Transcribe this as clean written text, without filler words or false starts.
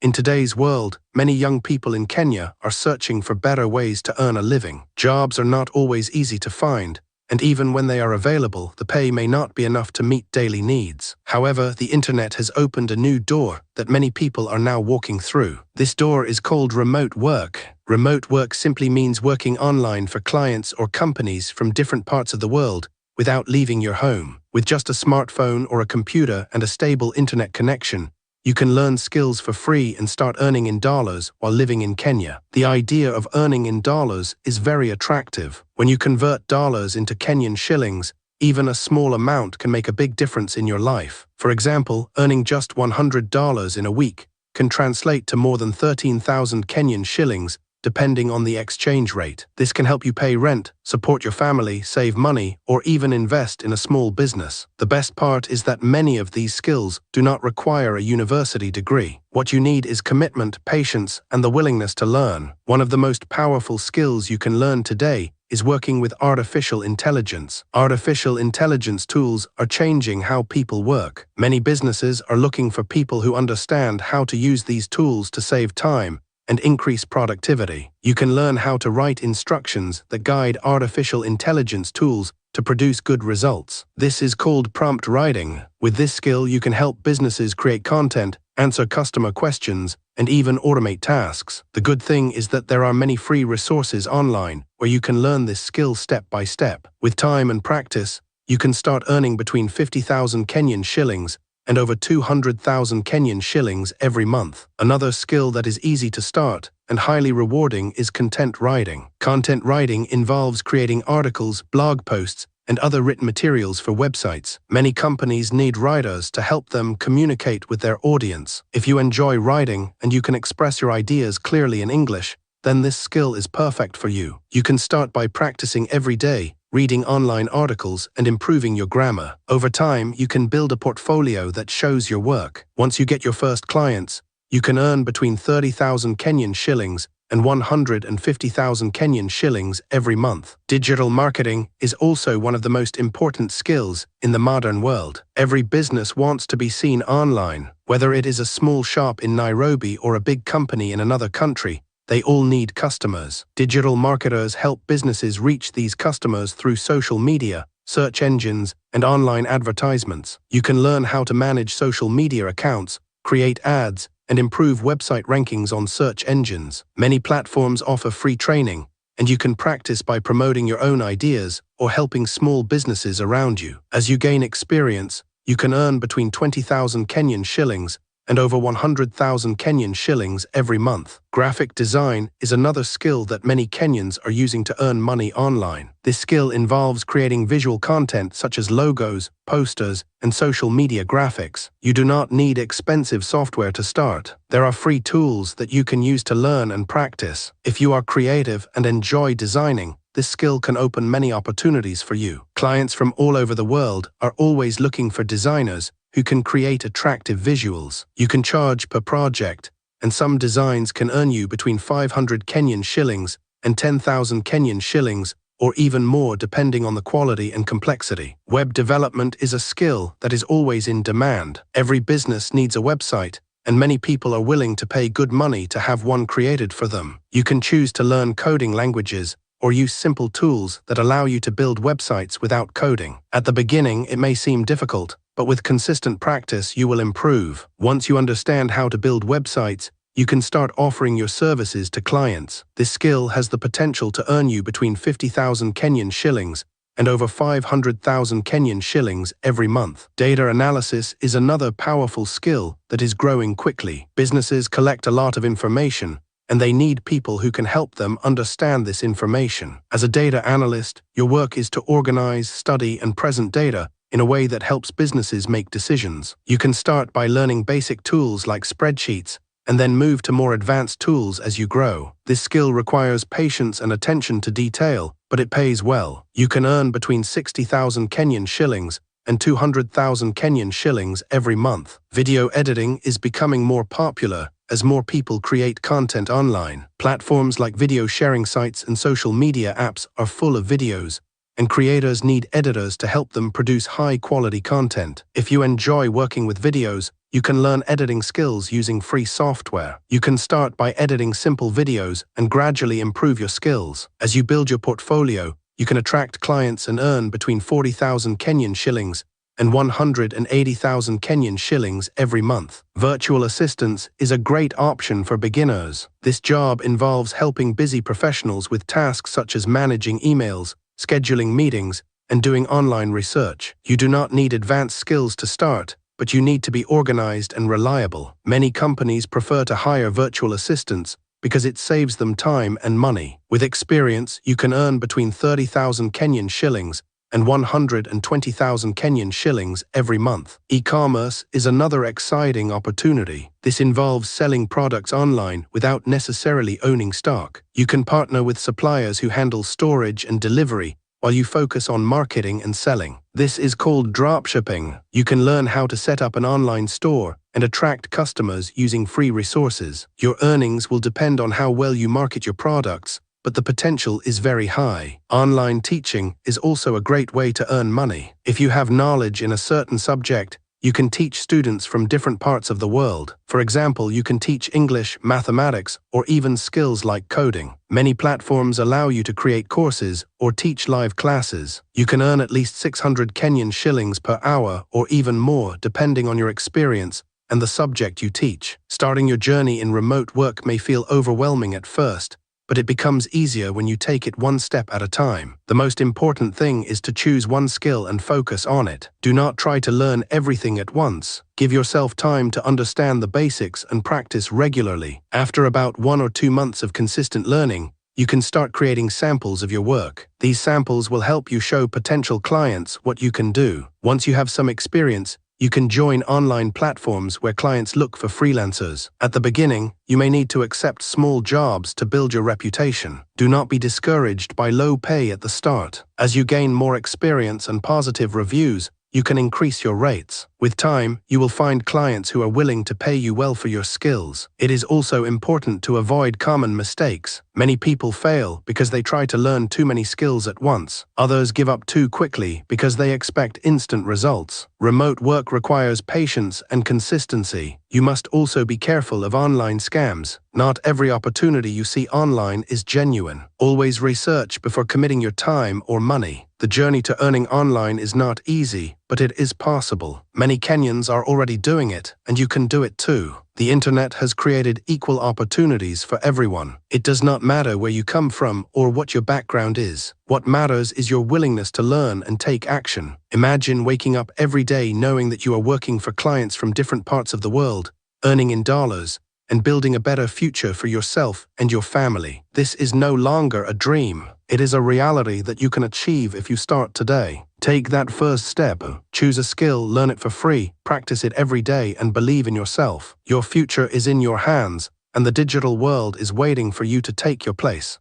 In today's world, many young people in Kenya are searching for better ways to earn a living. Jobs are not always easy to find, and even when they are available, the pay may not be enough to meet daily needs. However, the internet has opened a new door that many people are now walking through. This door is called remote work. Remote work simply means working online for clients or companies from different parts of the world without leaving your home. With just a smartphone or a computer and a stable internet connection, you can learn skills for free and start earning in dollars while living in Kenya. The idea of earning in dollars is very attractive. When you convert dollars into Kenyan shillings, even a small amount can make a big difference in your life. For example, earning just $100 in a week can translate to more than 13,000 Kenyan shillings, depending on the exchange rate. This can help you pay rent, support your family, save money, or even invest in a small business. The best part is that many of these skills do not require a university degree. What you need is commitment, patience, and the willingness to learn. One of the most powerful skills you can learn today is working with artificial intelligence. Artificial intelligence tools are changing how people work. Many businesses are looking for people who understand how to use these tools to save time and increase productivity. You can learn how to write instructions that guide artificial intelligence tools to produce good results. This is called prompt writing. With this skill, you can help businesses create content, answer customer questions, and even automate tasks. The good thing is that there are many free resources online where you can learn this skill step by step. With time and practice, you can start earning between 50,000 Kenyan shillings and over 200,000 Kenyan shillings every month. Another skill that is easy to start and highly rewarding is content writing. Content writing involves creating articles, blog posts, and other written materials for websites. Many companies need writers to help them communicate with their audience. If you enjoy writing and you can express your ideas clearly in English, then this skill is perfect for you. You can start by practicing every day, reading online articles, and improving your grammar. Over time, you can build a portfolio that shows your work. Once you get your first clients, you can earn between 30,000 Kenyan shillings and 150,000 Kenyan shillings every month. Digital marketing is also one of the most important skills in the modern world. Every business wants to be seen online. Whether it is a small shop in Nairobi or a big company in another country, they all need customers. Digital marketers help businesses reach these customers through social media, search engines, and online advertisements. You can learn how to manage social media accounts, create ads, and improve website rankings on search engines. Many platforms offer free training, and you can practice by promoting your own ideas or helping small businesses around you. As you gain experience, you can earn between 20,000 Kenyan shillings and over 100,000 Kenyan shillings every month. Graphic design is another skill that many Kenyans are using to earn money online. This skill involves creating visual content such as logos, posters, and social media graphics. You do not need expensive software to start. There are free tools that you can use to learn and practice. If you are creative and enjoy designing, this skill can open many opportunities for you. Clients from all over the world are always looking for designers who can create attractive visuals. You can charge per project, and some designs can earn you between 500 Kenyan shillings and 10,000 Kenyan shillings, or even more depending on the quality and complexity. Web development is a skill that is always in demand. Every business needs a website, and many people are willing to pay good money to have one created for them. You can choose to learn coding languages or use simple tools that allow you to build websites without coding. At the beginning, it may seem difficult, but with consistent practice, you will improve. Once you understand how to build websites, you can start offering your services to clients. This skill has the potential to earn you between 50,000 Kenyan shillings and over 500,000 Kenyan shillings every month. Data analysis is another powerful skill that is growing quickly. Businesses collect a lot of information, and they need people who can help them understand this information. As a data analyst, your work is to organize, study, and present data in a way that helps businesses make decisions. You can start by learning basic tools like spreadsheets and then move to more advanced tools as you grow. This skill requires patience and attention to detail, but it pays well. You can earn between 60,000 Kenyan shillings and 200,000 Kenyan shillings every month. Video editing is becoming more popular as more people create content online. Platforms like video sharing sites and social media apps are full of videos, and creators need editors to help them produce high-quality content. If you enjoy working with videos, you can learn editing skills using free software. You can start by editing simple videos and gradually improve your skills. As you build your portfolio, you can attract clients and earn between 40,000 Kenyan shillings and 180,000 Kenyan shillings every month. Virtual assistants is a great option for beginners. This job involves helping busy professionals with tasks such as managing emails, scheduling meetings, and doing online research. You do not need advanced skills to start, but you need to be organized and reliable. Many companies prefer to hire virtual assistants because it saves them time and money. With experience, you can earn between 30,000 Kenyan shillings and 120,000 Kenyan shillings every month. E-commerce is another exciting opportunity. This involves selling products online without necessarily owning stock. You can partner with suppliers who handle storage and delivery while you focus on marketing and selling. This is called dropshipping. You can learn how to set up an online store and attract customers using free resources. Your earnings will depend on how well you market your products, but the potential is very high. Online teaching is also a great way to earn money. If you have knowledge in a certain subject, you can teach students from different parts of the world. For example, you can teach English, mathematics, or even skills like coding. Many platforms allow you to create courses or teach live classes. You can earn at least 600 Kenyan shillings per hour or even more depending on your experience and the subject you teach. Starting your journey in remote work may feel overwhelming at first, but it becomes easier when you take it one step at a time. The most important thing is to choose one skill and focus on it. Do not try to learn everything at once. Give yourself time to understand the basics and practice regularly. After about 1 or 2 months of consistent learning, you can start creating samples of your work. These samples will help you show potential clients what you can do. Once you have some experience, you can join online platforms where clients look for freelancers. At the beginning, you may need to accept small jobs to build your reputation. Do not be discouraged by low pay at the start. As you gain more experience and positive reviews, you can increase your rates. With time, you will find clients who are willing to pay you well for your skills. It is also important to avoid common mistakes. Many people fail because they try to learn too many skills at once. Others give up too quickly because they expect instant results. Remote work requires patience and consistency. You must also be careful of online scams. Not every opportunity you see online is genuine. Always research before committing your time or money. The journey to earning online is not easy, but it is possible. Many Kenyans are already doing it, and you can do it too. The internet has created equal opportunities for everyone. It does not matter where you come from or what your background is. What matters is your willingness to learn and take action. Imagine waking up every day knowing that you are working for clients from different parts of the world, earning in dollars, and building a better future for yourself and your family. This is no longer a dream. It is a reality that you can achieve if you start today. Take that first step. Choose a skill, learn it for free, practice it every day, and believe in yourself. Your future is in your hands, and the digital world is waiting for you to take your place.